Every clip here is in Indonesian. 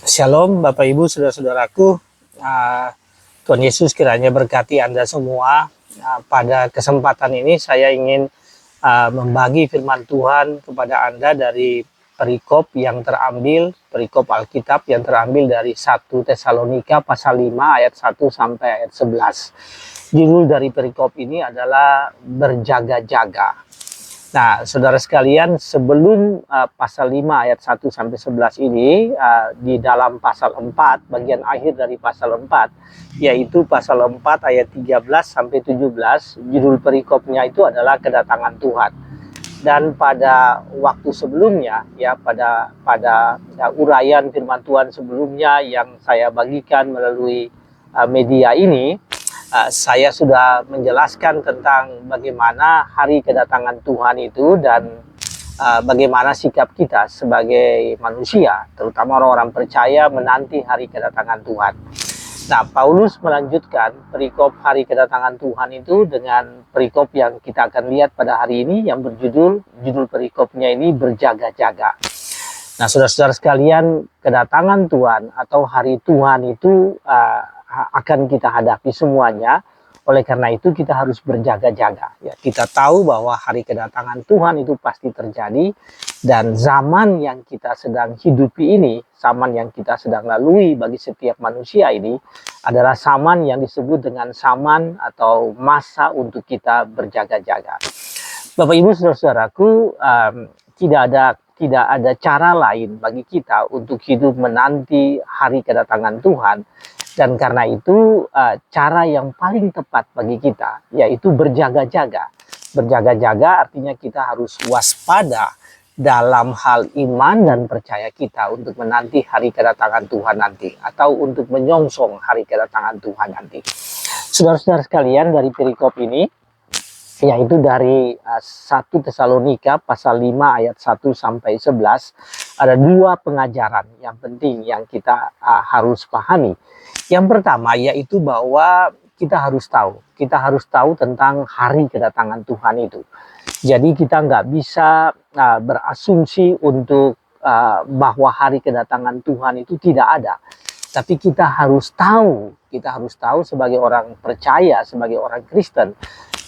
Shalom Bapak Ibu Saudara-saudaraku. Tuhan Yesus kiranya berkati Anda semua. Pada kesempatan ini saya ingin membagi firman Tuhan kepada Anda dari perikop yang terambil, perikop Alkitab yang terambil dari 1 Tesalonika pasal 5 ayat 1 sampai ayat 11. Judul dari perikop ini adalah berjaga-jaga. Nah, saudara sekalian, sebelum pasal 5 ayat 1 sampai 11 ini, di dalam pasal 4, bagian akhir dari pasal 4, yaitu pasal 4 ayat 13 sampai 17, judul perikopnya itu adalah kedatangan Tuhan. Dan pada waktu sebelumnya, ya pada uraian firman Tuhan sebelumnya yang saya bagikan melalui media ini, saya sudah menjelaskan tentang bagaimana hari kedatangan Tuhan itu dan bagaimana sikap kita sebagai manusia, terutama orang-orang percaya menanti hari kedatangan Tuhan. Nah, Paulus melanjutkan perikop hari kedatangan Tuhan itu dengan perikop yang kita akan lihat pada hari ini yang judul perikopnya ini berjaga-jaga. Nah, saudara-saudara sekalian, kedatangan Tuhan atau hari Tuhan itu akan kita hadapi semuanya. Oleh karena itu kita harus berjaga-jaga. Ya, kita tahu bahwa hari kedatangan Tuhan itu pasti terjadi dan zaman yang kita sedang hidupi ini, zaman yang kita sedang lalui bagi setiap manusia ini adalah zaman yang disebut dengan zaman atau masa untuk kita berjaga-jaga. Bapak Ibu Saudara-saudaraku, tidak ada cara lain bagi kita untuk hidup menanti hari kedatangan Tuhan. Dan karena itu cara yang paling tepat bagi kita yaitu berjaga-jaga. Berjaga-jaga artinya kita harus waspada dalam hal iman dan percaya kita untuk menanti hari kedatangan Tuhan nanti. Atau untuk menyongsong hari kedatangan Tuhan nanti. Saudara-saudara sekalian, dari perikop ini, yaitu dari 1 Tesalonika pasal 5 ayat 1 sampai 11, ada dua pengajaran yang penting yang kita harus pahami. Yang pertama yaitu bahwa kita harus tahu tentang hari kedatangan Tuhan itu. Jadi kita nggak bisa berasumsi untuk bahwa hari kedatangan Tuhan itu tidak ada. Tapi kita harus tahu sebagai orang percaya, sebagai orang Kristen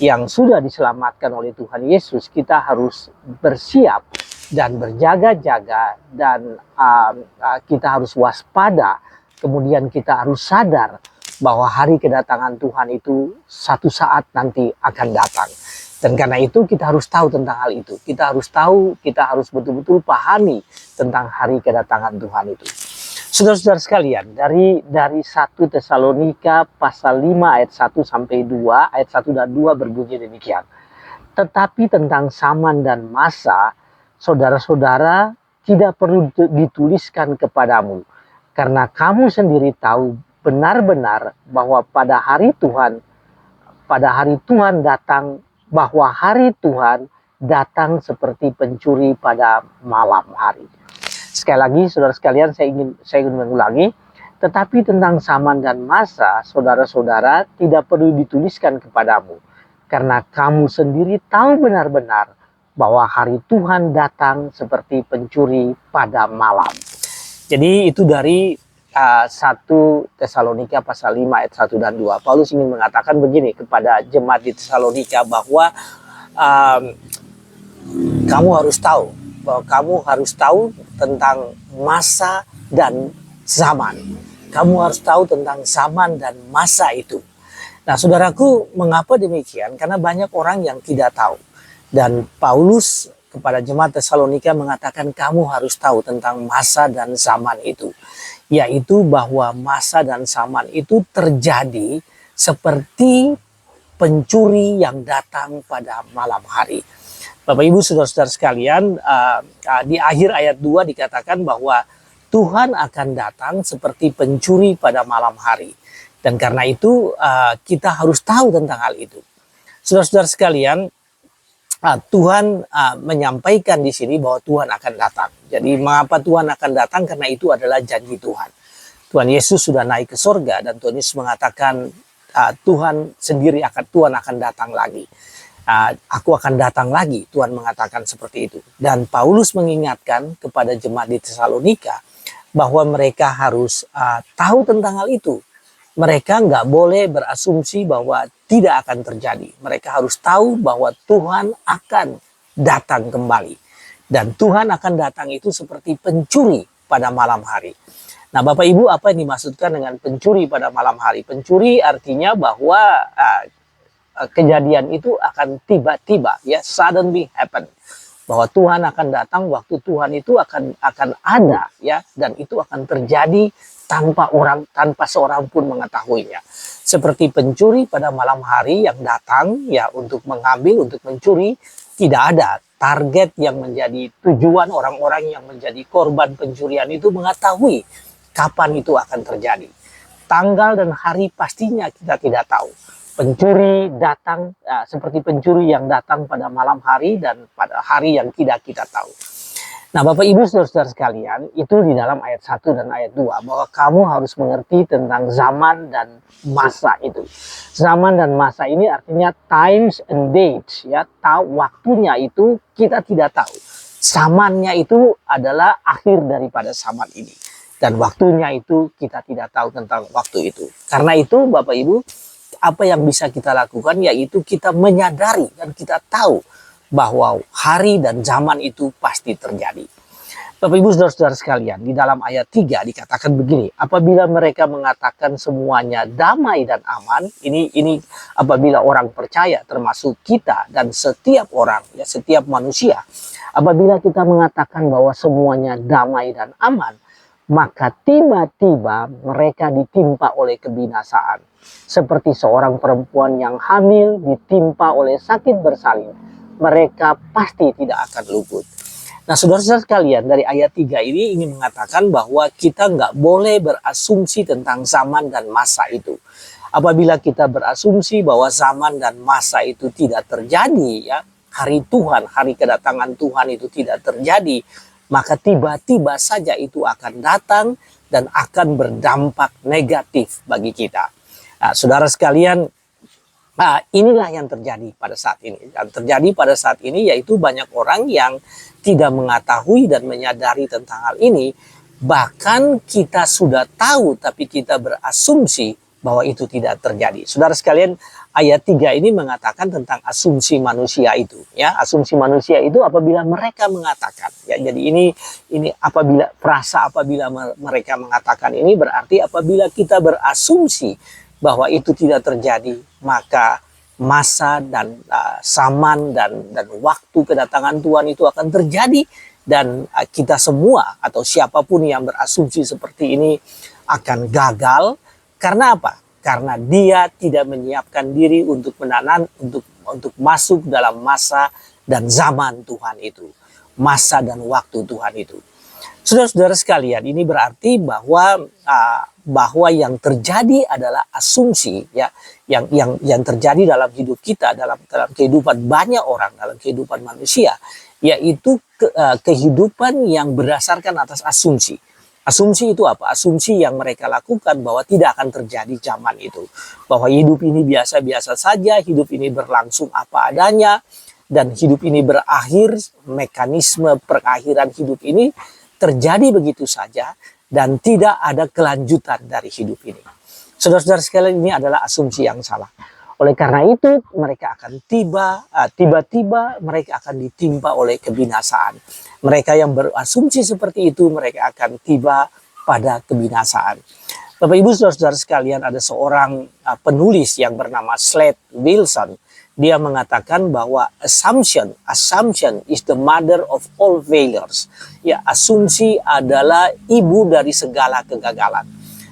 yang sudah diselamatkan oleh Tuhan Yesus, kita harus bersiap dan berjaga-jaga dan kita harus waspada. Kemudian kita harus sadar bahwa hari kedatangan Tuhan itu satu saat nanti akan datang. Dan karena itu kita harus tahu tentang hal itu. Kita harus betul-betul pahami tentang hari kedatangan Tuhan itu. Saudara-saudara sekalian, dari 1 Tesalonika pasal 5 ayat 1 sampai 2, ayat 1 dan 2 berbunyi demikian. Tetapi tentang zaman dan masa, saudara-saudara tidak perlu dituliskan kepadamu. Karena kamu sendiri tahu benar-benar bahwa pada hari Tuhan datang, bahwa hari Tuhan datang seperti pencuri pada malam hari. Sekali lagi, saudara sekalian, saya ingin mengulangi. Tetapi tentang zaman dan masa, saudara-saudara tidak perlu dituliskan kepadamu. Karena kamu sendiri tahu benar-benar bahwa hari Tuhan datang seperti pencuri pada malam. Jadi itu dari 1 Tesalonika pasal 5 ayat 1 dan 2. Paulus ingin mengatakan begini kepada jemaat di Tesalonika bahwa kamu harus tahu tentang masa dan zaman. Kamu harus tahu tentang zaman dan masa itu. Nah, saudaraku, mengapa demikian? Karena banyak orang yang tidak tahu. Dan Paulus kepada jemaat Tesalonika mengatakan kamu harus tahu tentang masa dan zaman itu. Yaitu bahwa masa dan zaman itu terjadi seperti pencuri yang datang pada malam hari. Bapak Ibu saudara-saudara sekalian, di akhir ayat 2 dikatakan bahwa Tuhan akan datang seperti pencuri pada malam hari. Dan karena itu kita harus tahu tentang hal itu. Saudara-saudara sekalian, Tuhan menyampaikan di sini bahwa Tuhan akan datang. Jadi mengapa Tuhan akan datang? Karena itu adalah janji Tuhan. Tuhan Yesus sudah naik ke sorga dan Tuhan Yesus mengatakan Tuhan akan datang lagi. Aku akan datang lagi, Tuhan mengatakan seperti itu. Dan Paulus mengingatkan kepada jemaat di Tesalonika bahwa mereka harus tahu tentang hal itu. Mereka nggak boleh berasumsi bahwa tidak akan terjadi. Mereka harus tahu bahwa Tuhan akan datang kembali. Dan Tuhan akan datang itu seperti pencuri pada malam hari. Nah, Bapak Ibu, apa yang dimaksudkan dengan pencuri pada malam hari? Pencuri artinya bahwa kejadian itu akan tiba-tiba, ya, suddenly happen. Bahwa Tuhan akan datang, waktu Tuhan itu akan ada, ya, dan itu akan terjadi tanpa seorang pun mengetahuinya. Seperti pencuri pada malam hari yang datang, ya, untuk mengambil, untuk mencuri. Tidak ada target yang menjadi tujuan orang-orang yang menjadi korban pencurian itu mengetahui kapan itu akan terjadi. Tanggal dan hari pastinya kita tidak tahu. Pencuri datang seperti pencuri yang datang pada malam hari dan pada hari yang tidak kita tahu. Nah, Bapak Ibu Saudara-saudara sekalian, itu di dalam ayat 1 dan ayat 2 bahwa kamu harus mengerti tentang zaman dan masa itu. Zaman dan masa ini artinya times and dates, ya. Tahu waktunya itu kita tidak tahu. Zamannya itu adalah akhir daripada zaman ini. Dan waktunya itu kita tidak tahu tentang waktu itu. Karena itu Bapak Ibu, apa yang bisa kita lakukan yaitu kita menyadari dan kita tahu bahwa hari dan zaman itu pasti terjadi. Bapak Ibu Saudara-saudara sekalian, di dalam ayat 3 dikatakan begini, apabila mereka mengatakan semuanya damai dan aman, ini apabila orang percaya termasuk kita dan setiap orang, ya, setiap manusia, apabila kita mengatakan bahwa semuanya damai dan aman, maka tiba-tiba mereka ditimpa oleh kebinasaan. Seperti seorang perempuan yang hamil ditimpa oleh sakit bersalin, mereka pasti tidak akan luput. Nah, saudara-saudara sekalian, dari ayat 3 ini ingin mengatakan bahwa kita nggak boleh berasumsi tentang zaman dan masa itu. Apabila kita berasumsi bahwa zaman dan masa itu tidak terjadi, ya, hari Tuhan, hari kedatangan Tuhan itu tidak terjadi, maka tiba-tiba saja itu akan datang dan akan berdampak negatif bagi kita. Nah, saudara sekalian, inilah yang terjadi pada saat ini. Yang terjadi pada saat ini yaitu banyak orang yang tidak mengetahui dan menyadari tentang hal ini. Bahkan kita sudah tahu tapi kita berasumsi bahwa itu tidak terjadi. Saudara sekalian, ayat 3 ini mengatakan tentang asumsi manusia itu, ya. Asumsi manusia itu apabila mereka mengatakan, ya. Jadi ini apabila mereka mengatakan ini berarti apabila kita berasumsi bahwa itu tidak terjadi, maka masa dan zaman dan waktu kedatangan Tuhan itu akan terjadi, dan kita semua atau siapapun yang berasumsi seperti ini akan gagal. Karena apa? Karena dia tidak menyiapkan diri untuk untuk masuk dalam masa dan zaman Tuhan itu, masa dan waktu Tuhan itu. Saudara-saudara sekalian, ini berarti bahwa yang terjadi adalah asumsi, ya, yang terjadi dalam hidup kita, dalam kehidupan banyak orang, dalam kehidupan manusia, yaitu kehidupan yang berdasarkan atas asumsi. Asumsi itu apa? Asumsi yang mereka lakukan bahwa tidak akan terjadi zaman itu, bahwa hidup ini biasa-biasa saja, hidup ini berlangsung apa adanya, dan hidup ini berakhir, mekanisme perakhiran hidup ini terjadi begitu saja dan tidak ada kelanjutan dari hidup ini. Saudara-saudara sekalian, ini adalah asumsi yang salah. Oleh karena itu mereka akan tiba-tiba mereka akan ditimpa oleh kebinasaan. Mereka yang berasumsi seperti itu mereka akan tiba pada kebinasaan. Bapak Ibu Saudara-saudara sekalian, ada seorang penulis yang bernama Slade Wilson. Dia mengatakan bahwa assumption is the mother of all failures. Ya, asumsi adalah ibu dari segala kegagalan.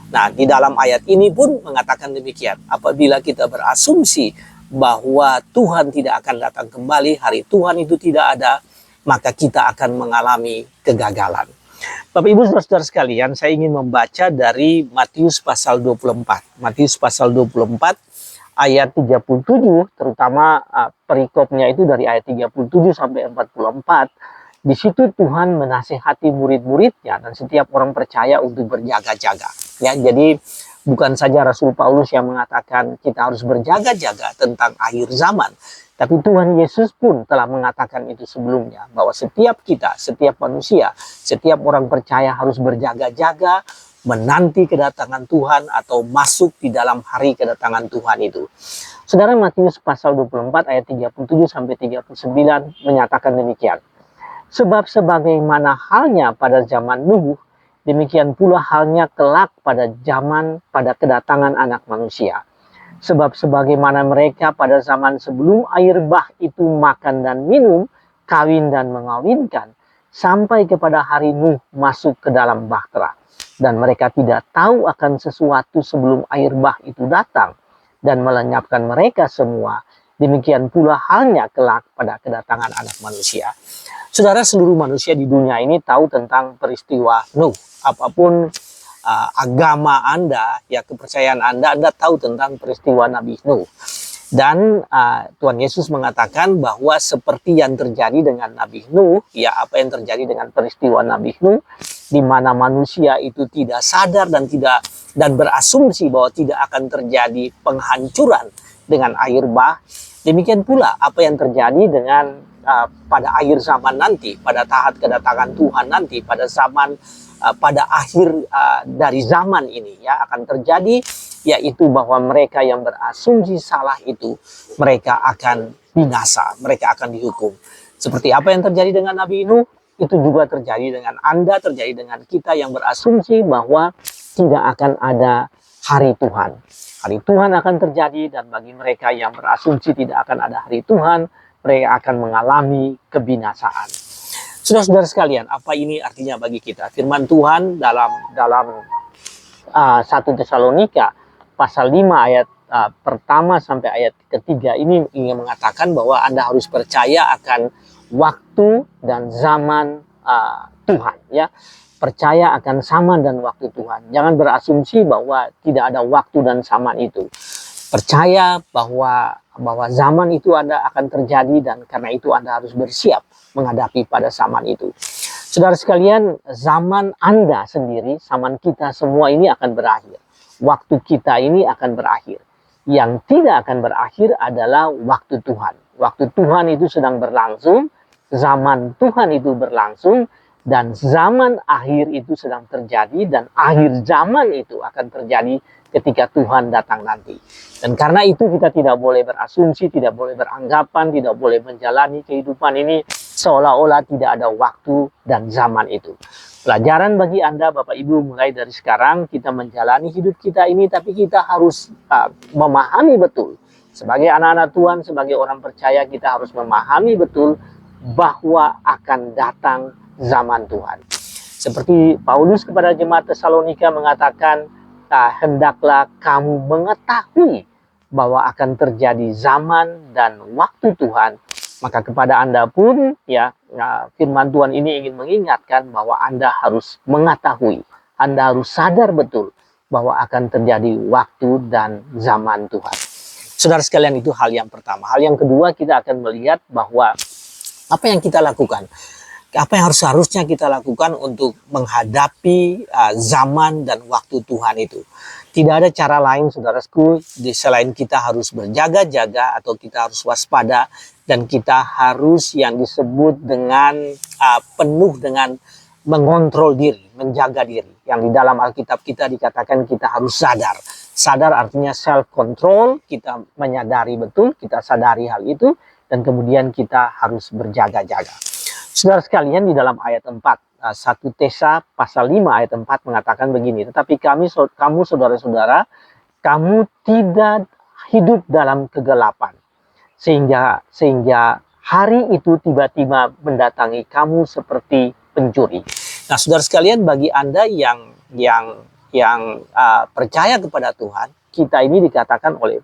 Nah, di dalam ayat ini pun mengatakan demikian. Apabila kita berasumsi bahwa Tuhan tidak akan datang kembali, hari Tuhan itu tidak ada, maka kita akan mengalami kegagalan. Bapak Ibu Saudara sekalian, saya ingin membaca dari Matius pasal 24. Matius pasal 24 ayat 37, terutama perikopnya itu dari ayat 37 sampai 44. Di situ Tuhan menasihati murid-muridnya dan setiap orang percaya untuk berjaga-jaga. Ya, jadi bukan saja Rasul Paulus yang mengatakan kita harus berjaga-jaga tentang akhir zaman. Tapi Tuhan Yesus pun telah mengatakan itu sebelumnya, bahwa setiap kita, setiap manusia, setiap orang percaya harus berjaga-jaga menanti kedatangan Tuhan atau masuk di dalam hari kedatangan Tuhan itu. Saudara, Matius pasal 24 ayat 37 sampai 39 menyatakan demikian. Sebab sebagaimana halnya pada zaman Nuh, demikian pula halnya kelak pada kedatangan Anak Manusia. Sebab sebagaimana mereka pada zaman sebelum air bah itu makan dan minum, kawin dan mengawinkan, sampai kepada hari Nuh masuk ke dalam bahtera. Dan mereka tidak tahu akan sesuatu sebelum air bah itu datang dan melenyapkan mereka semua. Demikian pula halnya kelak pada kedatangan Anak Manusia. Saudara, seluruh manusia di dunia ini tahu tentang peristiwa Nuh. Apapun agama Anda, ya kepercayaan Anda tahu tentang peristiwa Nabi Nuh. Dan Tuhan Yesus mengatakan bahwa seperti yang terjadi dengan Nabi Nuh, ya apa yang terjadi dengan peristiwa Nabi Nuh, di mana manusia itu tidak sadar dan berasumsi bahwa tidak akan terjadi penghancuran dengan air bah. Demikian pula apa yang terjadi dengan pada akhir zaman nanti, pada tahap kedatangan Tuhan nanti, pada akhir dari zaman ini, ya akan terjadi, yaitu bahwa mereka yang berasumsi salah itu mereka akan binasa, mereka akan dihukum. Seperti apa yang terjadi dengan Nabi Nuh, itu juga terjadi dengan Anda, terjadi dengan kita yang berasumsi bahwa tidak akan ada hari Tuhan. Hari Tuhan akan terjadi, dan bagi mereka yang berasumsi tidak akan ada hari Tuhan, mereka akan mengalami kebinasaan. Saudara-saudara sekalian, apa ini artinya bagi kita? Firman Tuhan dalam 1 Tesalonika pasal 5 ayat pertama sampai ayat ketiga ini ingin mengatakan bahwa Anda harus percaya akan waktu dan zaman Tuhan, ya. Percaya akan zaman dan waktu Tuhan. Jangan berasumsi bahwa tidak ada waktu dan zaman itu. Percaya bahwa zaman itu akan terjadi, dan karena itu Anda harus bersiap menghadapi pada zaman itu. Saudara sekalian, zaman Anda sendiri, zaman kita semua ini akan berakhir. Waktu kita ini akan berakhir. Yang tidak akan berakhir adalah waktu Tuhan. Waktu Tuhan itu sedang berlangsung, zaman Tuhan itu berlangsung, dan zaman akhir itu sedang terjadi, dan akhir zaman itu akan terjadi ketika Tuhan datang nanti. Dan karena itu kita tidak boleh berasumsi, tidak boleh beranggapan, tidak boleh menjalani kehidupan ini seolah-olah tidak ada waktu dan zaman itu. Pelajaran bagi Anda, Bapak Ibu, mulai dari sekarang kita menjalani hidup kita ini, tapi kita harus memahami betul. Sebagai anak-anak Tuhan, sebagai orang percaya, kita harus memahami betul bahwa akan datang zaman Tuhan. Seperti Paulus kepada jemaat Tesalonika mengatakan, hendaklah kamu mengetahui bahwa akan terjadi zaman dan waktu Tuhan. Maka kepada Anda pun, ya, firman Tuhan ini ingin mengingatkan bahwa Anda harus mengetahui, Anda harus sadar betul bahwa akan terjadi waktu dan zaman Tuhan. Saudara sekalian, itu hal yang pertama. Hal yang kedua, kita akan melihat bahwa apa yang kita lakukan, apa yang harusnya kita lakukan untuk menghadapi zaman dan waktu Tuhan itu. Tidak ada cara lain, saudaraku, selain kita harus berjaga-jaga atau kita harus waspada, dan kita harus yang disebut dengan penuh dengan mengontrol diri, menjaga diri. Yang di dalam Alkitab kita dikatakan kita harus sadar. Sadar artinya self-control, kita menyadari betul, kita sadari hal itu, dan kemudian kita harus berjaga-jaga. Saudara sekalian, di dalam ayat 4, 1 Tesa pasal 5 ayat 4 mengatakan begini, tetapi kamu saudara-saudara, kamu tidak hidup dalam kegelapan, sehingga hari itu tiba-tiba mendatangi kamu seperti pencuri. Nah, saudara sekalian, bagi Anda yang percaya kepada Tuhan, kita ini dikatakan oleh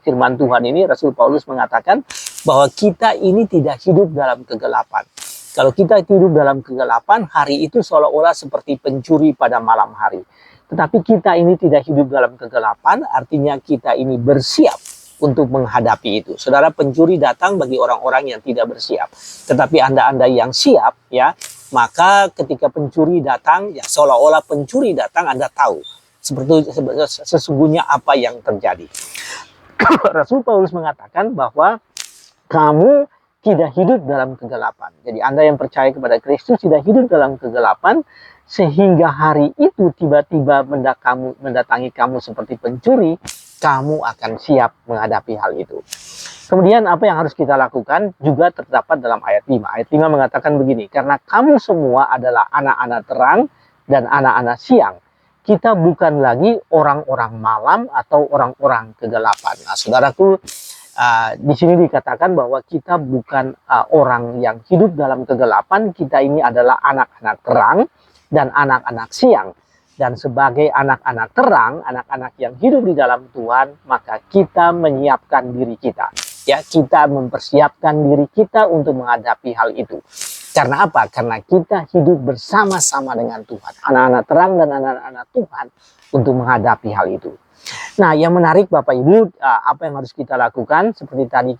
firman Tuhan ini, Rasul Paulus mengatakan bahwa kita ini tidak hidup dalam kegelapan. Kalau kita hidup dalam kegelapan, hari itu seolah-olah seperti pencuri pada malam hari. Tetapi kita ini tidak hidup dalam kegelapan, artinya kita ini bersiap untuk menghadapi itu. Saudara, pencuri datang bagi orang-orang yang tidak bersiap. Tetapi Anda yang siap, ya, maka ketika pencuri datang, ya seolah-olah pencuri datang, Anda tahu seperti sesungguhnya apa yang terjadi. Rasul Paulus mengatakan bahwa kamu tidak hidup dalam kegelapan. Jadi Anda yang percaya kepada Kristus tidak hidup dalam kegelapan, sehingga hari itu tiba-tiba mendatangi kamu seperti pencuri, kamu akan siap menghadapi hal itu. Kemudian apa yang harus kita lakukan juga terdapat dalam ayat 5. Ayat 5 mengatakan begini, karena kamu semua adalah anak-anak terang dan anak-anak siang. Kita bukan lagi orang-orang malam atau orang-orang kegelapan. Nah, saudaraku, di sini dikatakan bahwa kita bukan orang yang hidup dalam kegelapan, kita ini adalah anak-anak terang dan anak-anak siang. Dan sebagai anak-anak terang, anak-anak yang hidup di dalam Tuhan, maka kita menyiapkan diri kita. Ya, kita mempersiapkan diri kita untuk menghadapi hal itu. Karena apa? Karena kita hidup bersama-sama dengan Tuhan. Anak-anak terang dan anak-anak Tuhan untuk menghadapi hal itu. Nah, yang menarik Bapak Ibu, apa yang harus kita lakukan? Seperti tadi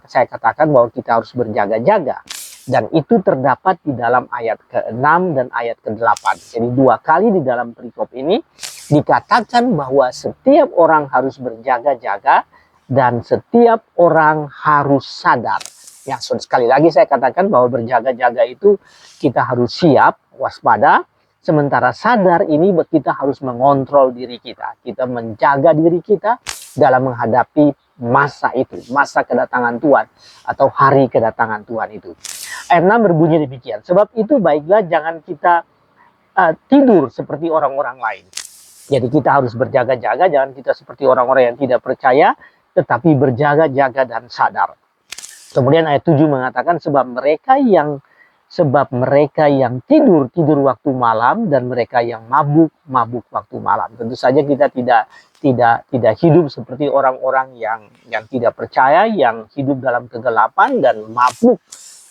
saya katakan bahwa kita harus berjaga-jaga. Dan itu terdapat di dalam ayat ke-6 dan ayat ke-8. Jadi 2 kali di dalam perikop ini dikatakan bahwa setiap orang harus berjaga-jaga dan setiap orang harus sadar. Ya, sekali lagi saya katakan bahwa berjaga-jaga itu kita harus siap, waspada. Sementara sadar ini kita harus mengontrol diri kita. Kita menjaga diri kita dalam menghadapi masa itu, masa kedatangan Tuhan atau hari kedatangan Tuhan itu. Ayat 6 berbunyi demikian. Sebab itu baiklah jangan kita tidur seperti orang-orang lain. Jadi kita harus berjaga-jaga, jangan kita seperti orang-orang yang tidak percaya, tetapi berjaga-jaga dan sadar. Kemudian ayat 7 mengatakan sebab mereka yang tidur waktu malam dan mereka yang mabuk waktu malam. Tentu saja kita tidak hidup seperti orang-orang yang tidak percaya, yang hidup dalam kegelapan dan mabuk.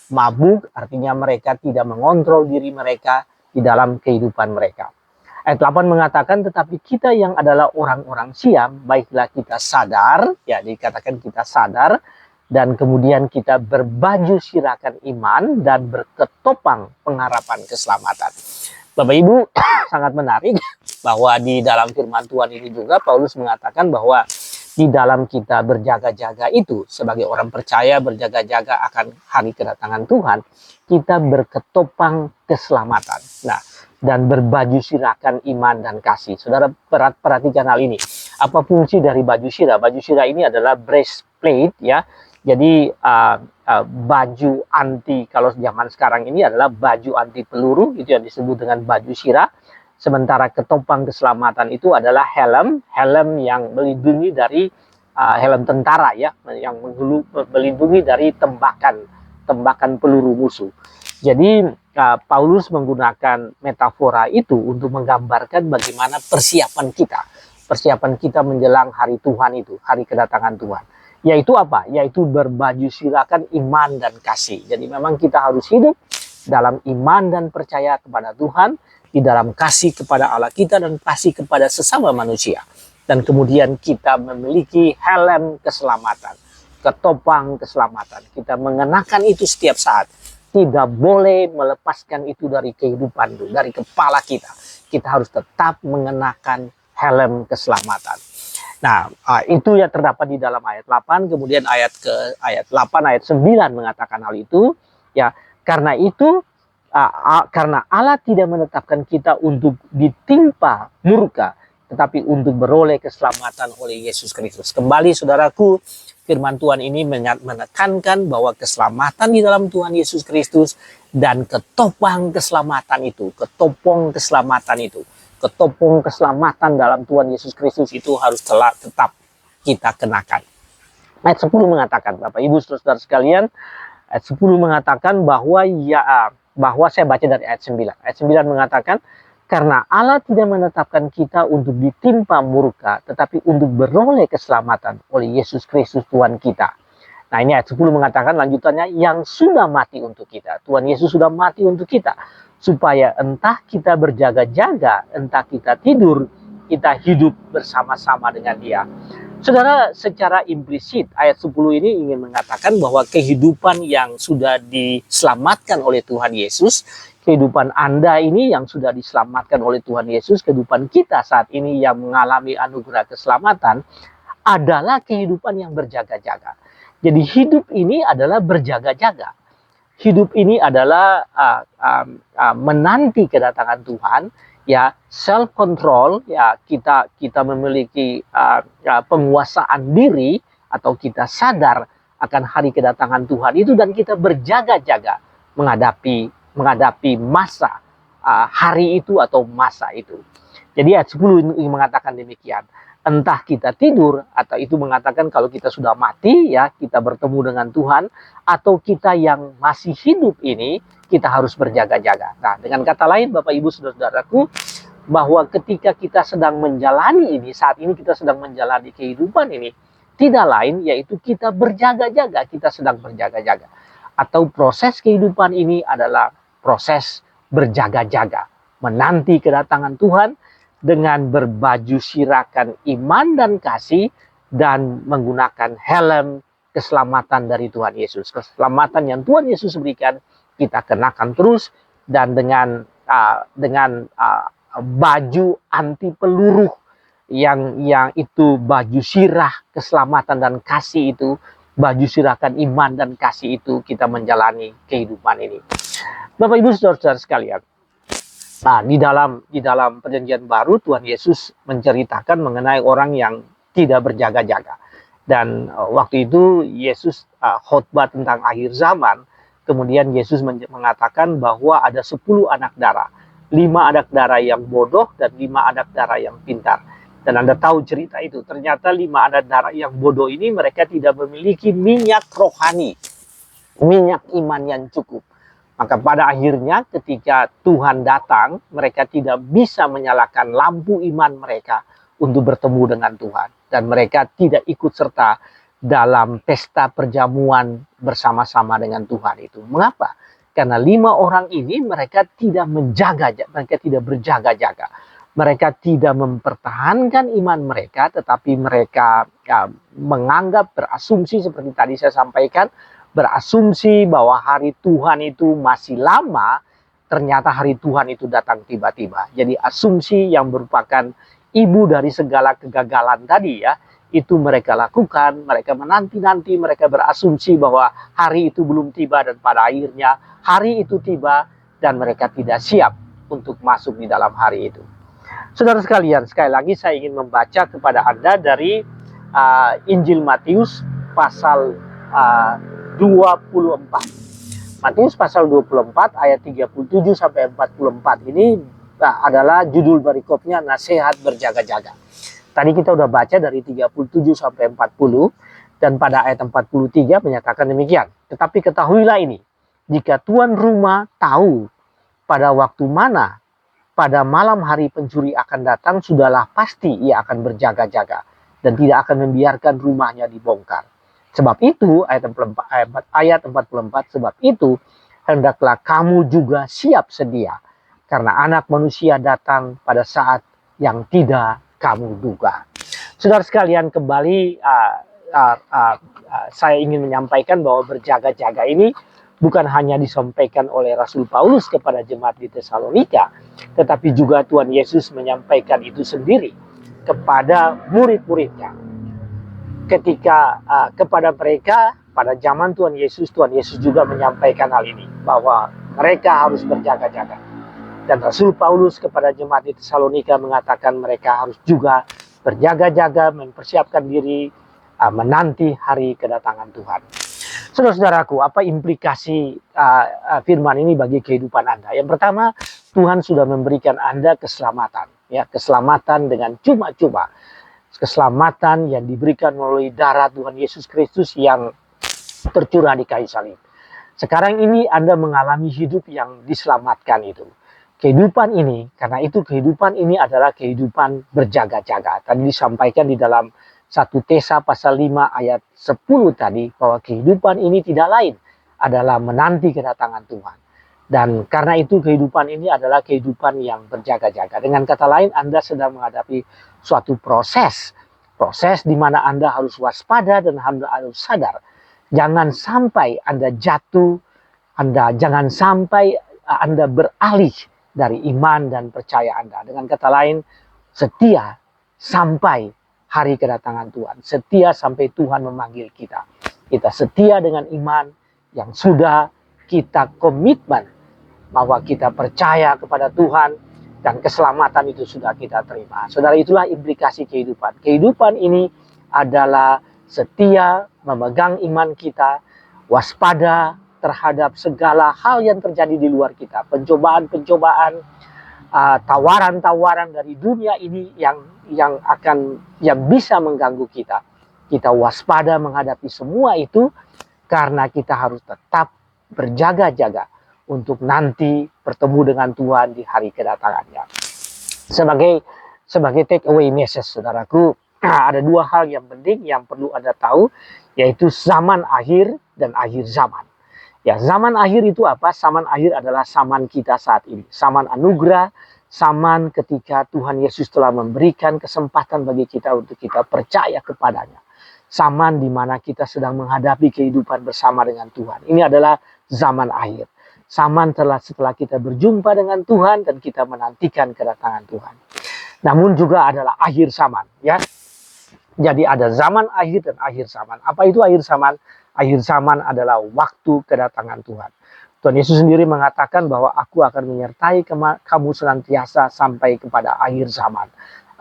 Mabuk artinya mereka tidak mengontrol diri mereka di dalam kehidupan mereka. Ayat 8 mengatakan tetapi kita yang adalah orang-orang siang, baiklah kita sadar, ya dikatakan kita sadar, dan kemudian kita berbaju sirahkan iman dan berketopang pengharapan keselamatan. Bapak Ibu, sangat menarik bahwa di dalam firman Tuhan ini juga Paulus mengatakan bahwa di dalam kita berjaga-jaga itu sebagai orang percaya berjaga-jaga akan hari kedatangan Tuhan, kita berketopang keselamatan. Nah, dan berbaju sirahkan iman dan kasih. Saudara perhatikan hal ini. Apa fungsi dari baju sirah? Baju sirah ini adalah breastplate, ya. Jadi baju anti, kalau zaman sekarang ini adalah baju anti peluru, itu yang disebut dengan baju sirah. Sementara ketopang keselamatan itu adalah helm yang melindungi dari helm tentara, ya, yang melindungi dari tembakan peluru musuh. Jadi Paulus menggunakan metafora itu untuk menggambarkan bagaimana persiapan kita menjelang hari Tuhan itu, hari kedatangan Tuhan. Yaitu apa? Yaitu berbaju sirahkan iman dan kasih. Jadi memang kita harus hidup dalam iman dan percaya kepada Tuhan, di dalam kasih kepada Allah kita dan kasih kepada sesama manusia. Dan kemudian kita memiliki helm keselamatan, ketopang keselamatan. Kita mengenakan itu setiap saat. Tidak boleh melepaskan itu dari kehidupan, dari kepala kita. Kita harus tetap mengenakan helm keselamatan. Nah, itu yang terdapat di dalam ayat 8, kemudian ayat 8 ayat 9 mengatakan hal itu, ya. Karena itu karena Allah tidak menetapkan kita untuk ditimpa murka, tetapi untuk beroleh keselamatan oleh Yesus Kristus. Kembali saudaraku, firman Tuhan ini menekankan bahwa keselamatan di dalam Tuhan Yesus Kristus dan ketopang keselamatan itu, ketopong keselamatan dalam Tuhan Yesus Kristus itu harus tetap kita kenakan. Ayat 10 mengatakan, Bapak Ibu Saudara sekalian, ayat 10 mengatakan bahwa saya baca dari ayat 9. Ayat 9 mengatakan, karena Allah tidak menetapkan kita untuk ditimpa murka, tetapi untuk beroleh keselamatan oleh Yesus Kristus Tuhan kita. Nah, ini ayat 10 mengatakan lanjutannya, yang sudah mati untuk kita. Tuhan Yesus sudah mati untuk kita. Supaya entah kita berjaga-jaga, entah kita tidur, kita hidup bersama-sama dengan Dia. Saudara, secara implisit ayat 10 ini ingin mengatakan bahwa kehidupan yang sudah diselamatkan oleh Tuhan Yesus, kehidupan Anda ini yang sudah diselamatkan oleh Tuhan Yesus, kehidupan kita saat ini yang mengalami anugerah keselamatan adalah kehidupan yang berjaga-jaga. Jadi hidup ini adalah berjaga-jaga. Hidup ini adalah menanti kedatangan Tuhan, ya, self control, ya, kita memiliki penguasaan diri, atau kita sadar akan hari kedatangan Tuhan itu, dan kita berjaga-jaga menghadapi masa hari itu atau masa itu. Jadi ayat 10 ini mengatakan demikian. Entah kita tidur, atau itu mengatakan kalau kita sudah mati, ya, kita bertemu dengan Tuhan, atau kita yang masih hidup ini, kita harus berjaga-jaga. Nah, dengan kata lain, Bapak Ibu Saudara-saudaraku, bahwa ketika kita sedang menjalani ini, saat ini kita sedang menjalani kehidupan ini, tidak lain yaitu kita berjaga-jaga, kita sedang berjaga-jaga. Atau proses kehidupan ini adalah proses berjaga-jaga, menanti kedatangan Tuhan, dengan berbaju sirakan iman dan kasih, dan menggunakan helm keselamatan dari Tuhan Yesus. Keselamatan yang Tuhan Yesus berikan, kita kenakan terus, dan dengan baju anti peluru yang itu baju sirah keselamatan dan kasih itu, baju sirahkan iman dan kasih itu, kita menjalani kehidupan ini. Bapak Ibu Saudara-saudara sekalian, nah, di dalam Perjanjian Baru, Tuhan Yesus menceritakan mengenai orang yang tidak berjaga-jaga. Dan waktu itu Yesus khotbah tentang akhir zaman. Kemudian Yesus mengatakan bahwa ada 10 anak darah. 5 anak darah yang bodoh dan 5 anak darah yang pintar. Dan Anda tahu cerita itu. Ternyata 5 anak darah yang bodoh ini, mereka tidak memiliki minyak rohani, minyak iman yang cukup. Maka pada akhirnya ketika Tuhan datang, mereka tidak bisa menyalakan lampu iman mereka untuk bertemu dengan Tuhan. Dan mereka tidak ikut serta dalam pesta perjamuan bersama-sama dengan Tuhan itu. Mengapa? Karena 5 orang ini mereka tidak mereka tidak berjaga-jaga. Mereka tidak mempertahankan iman mereka, tetapi mereka menganggap, berasumsi seperti tadi saya sampaikan, berasumsi bahwa hari Tuhan itu masih lama. Ternyata hari Tuhan itu datang tiba-tiba. Jadi asumsi yang merupakan ibu dari segala kegagalan tadi, ya, itu mereka lakukan. Mereka menanti-nanti, mereka berasumsi bahwa hari itu belum tiba, dan pada akhirnya hari itu tiba dan mereka tidak siap untuk masuk di dalam hari itu. Saudara sekalian, sekali lagi saya ingin membaca kepada Anda dari Injil Matius pasal 24. Matius pasal 24 ayat 37 sampai 44 ini adalah judul perikopnya, nasihat berjaga-jaga. Tadi kita udah baca dari 37 sampai 40, dan pada ayat 43 menyatakan demikian. Tetapi ketahuilah ini, jika tuan rumah tahu pada waktu mana pada malam hari pencuri akan datang, sudahlah pasti ia akan berjaga-jaga dan tidak akan membiarkan rumahnya dibongkar. Sebab itu, ayat 44, sebab itu, hendaklah kamu juga siap sedia, karena anak manusia datang pada saat yang tidak kamu duga. Saudara sekalian, kembali saya ingin menyampaikan bahwa berjaga-jaga ini bukan hanya disampaikan oleh Rasul Paulus kepada jemaat di Tesalonika, tetapi juga Tuhan Yesus menyampaikan itu sendiri kepada murid-muridnya. Ketika kepada mereka pada zaman Tuhan Yesus juga menyampaikan hal ini, bahwa mereka harus berjaga-jaga. Dan Rasul Paulus kepada jemaat di Tesalonika mengatakan mereka harus juga berjaga-jaga, mempersiapkan diri menanti hari kedatangan Tuhan. Saudara-saudaraku, apa implikasi firman ini bagi kehidupan Anda? Yang pertama, Tuhan sudah memberikan Anda keselamatan, ya, keselamatan dengan cuma-cuma. Keselamatan yang diberikan melalui darah Tuhan Yesus Kristus yang tercurah di kayu salib. Sekarang ini Anda mengalami hidup yang diselamatkan itu. Kehidupan ini, karena itu kehidupan ini adalah kehidupan berjaga-jaga. Tadi disampaikan di dalam 1 Tesa pasal 5 ayat 10 tadi, bahwa kehidupan ini tidak lain adalah menanti kedatangan Tuhan. Dan karena itu kehidupan ini adalah kehidupan yang berjaga-jaga. Dengan kata lain, Anda sedang menghadapi suatu proses di mana Anda harus waspada dan Anda harus sadar. Jangan sampai Anda jatuh, jangan sampai Anda beralih dari iman dan percaya Anda. Dengan kata lain, setia sampai hari kedatangan Tuhan. Setia sampai Tuhan memanggil kita. kita setia dengan iman yang sudah kita komitmen bahwa kita percaya kepada Tuhan dan keselamatan itu sudah kita terima. Saudara, itulah implikasi kehidupan. Kehidupan ini adalah setia memegang iman kita, waspada terhadap segala hal yang terjadi di luar kita, pencobaan-pencobaan, tawaran-tawaran dari dunia ini yang bisa mengganggu kita. Kita waspada menghadapi semua itu karena kita harus tetap berjaga-jaga untuk nanti bertemu dengan Tuhan di hari kedatangannya. Sebagai take away message, saudaraku, ada dua hal yang penting yang perlu Anda tahu, yaitu zaman akhir dan akhir zaman. Ya, zaman akhir itu apa? Zaman akhir adalah zaman kita saat ini. Zaman anugerah, zaman ketika Tuhan Yesus telah memberikan kesempatan bagi kita untuk kita percaya kepadanya. Zaman di mana kita sedang menghadapi kehidupan bersama dengan Tuhan. Ini adalah zaman akhir. Zaman setelah kita berjumpa dengan Tuhan dan kita menantikan kedatangan Tuhan. Namun juga adalah akhir zaman, ya. Jadi ada zaman akhir dan akhir zaman. Apa itu akhir zaman? Akhir zaman adalah waktu kedatangan Tuhan. Tuhan Yesus sendiri mengatakan bahwa aku akan menyertai kamu senantiasa sampai kepada akhir zaman.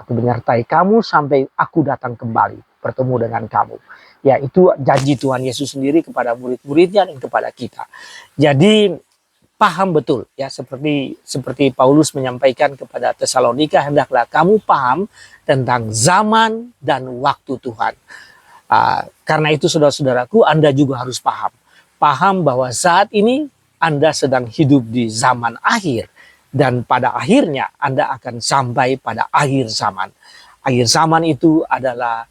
Aku menyertai kamu sampai aku datang kembali bertemu dengan kamu. Ya, itu janji Tuhan Yesus sendiri kepada murid-muridnya dan kepada kita. Jadi paham betul, ya, seperti Paulus menyampaikan kepada Tesalonika, hendaklah kamu paham tentang zaman dan waktu Tuhan. Karena itu saudara-saudaraku, Anda juga harus paham bahwa saat ini Anda sedang hidup di zaman akhir, dan pada akhirnya Anda akan sampai pada akhir zaman. Akhir zaman itu adalah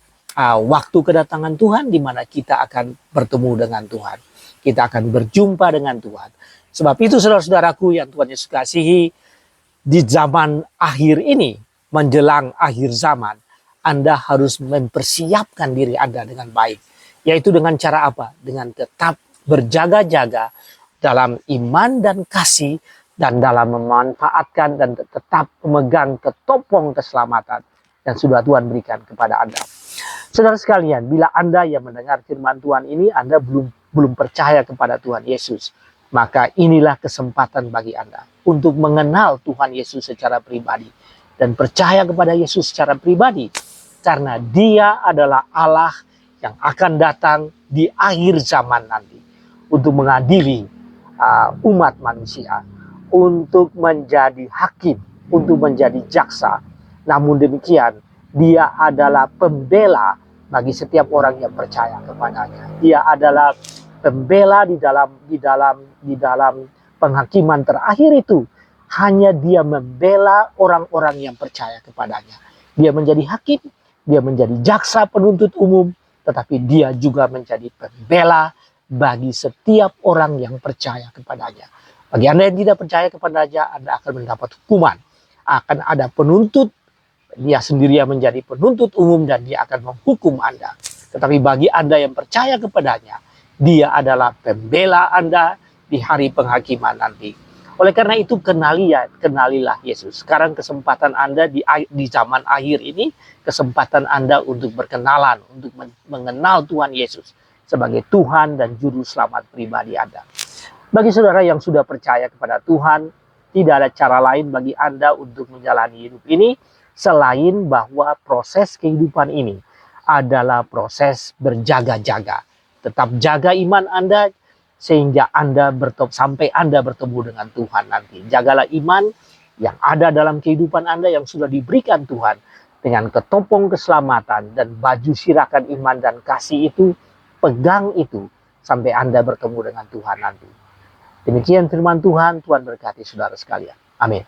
waktu kedatangan Tuhan, di mana kita akan bertemu dengan Tuhan. Kita akan berjumpa dengan Tuhan. Sebab itu saudara-saudaraku yang Tuhan Yesus kasihi, di zaman akhir ini, menjelang akhir zaman, Anda harus mempersiapkan diri Anda dengan baik. Yaitu dengan cara apa? Dengan tetap berjaga-jaga dalam iman dan kasih, dan dalam memanfaatkan dan tetap memegang ketopong keselamatan yang sudah Tuhan berikan kepada Anda. Saudara sekalian, bila Anda yang mendengar firman Tuhan ini, Anda belum percaya kepada Tuhan Yesus, maka inilah kesempatan bagi Anda untuk mengenal Tuhan Yesus secara pribadi dan percaya kepada Yesus secara pribadi, karena Dia adalah Allah yang akan datang di akhir zaman nanti untuk mengadili umat manusia, untuk menjadi hakim, untuk menjadi jaksa. Namun demikian, Dia adalah pembela bagi setiap orang yang percaya kepadanya. Dia adalah pembela di dalam penghakiman terakhir itu. Hanya Dia membela orang-orang yang percaya kepadanya. Dia menjadi hakim, Dia menjadi jaksa penuntut umum, tetapi Dia juga menjadi pembela bagi setiap orang yang percaya kepadanya. Bagi Anda yang tidak percaya kepadanya, Anda akan mendapat hukuman. Akan ada penuntut, Dia sendiri yang menjadi penuntut umum dan Dia akan menghukum Anda. Tetapi bagi Anda yang percaya kepadanya, Dia adalah pembela Anda di hari penghakiman nanti. Oleh karena itu, kenalilah Yesus. Sekarang kesempatan Anda di zaman akhir ini, kesempatan Anda untuk berkenalan, untuk mengenal Tuhan Yesus sebagai Tuhan dan Juru Selamat pribadi Anda. Bagi saudara yang sudah percaya kepada Tuhan, tidak ada cara lain bagi Anda untuk menjalani hidup ini selain bahwa proses kehidupan ini adalah proses berjaga-jaga. Tetap jaga iman Anda sehingga sampai Anda bertemu dengan Tuhan nanti. Jagalah iman yang ada dalam kehidupan Anda yang sudah diberikan Tuhan dengan ketopong keselamatan dan baju sirakan iman dan kasih itu. Pegang itu sampai Anda bertemu dengan Tuhan nanti. Demikian firman Tuhan. Tuhan berkati saudara sekalian. Amin.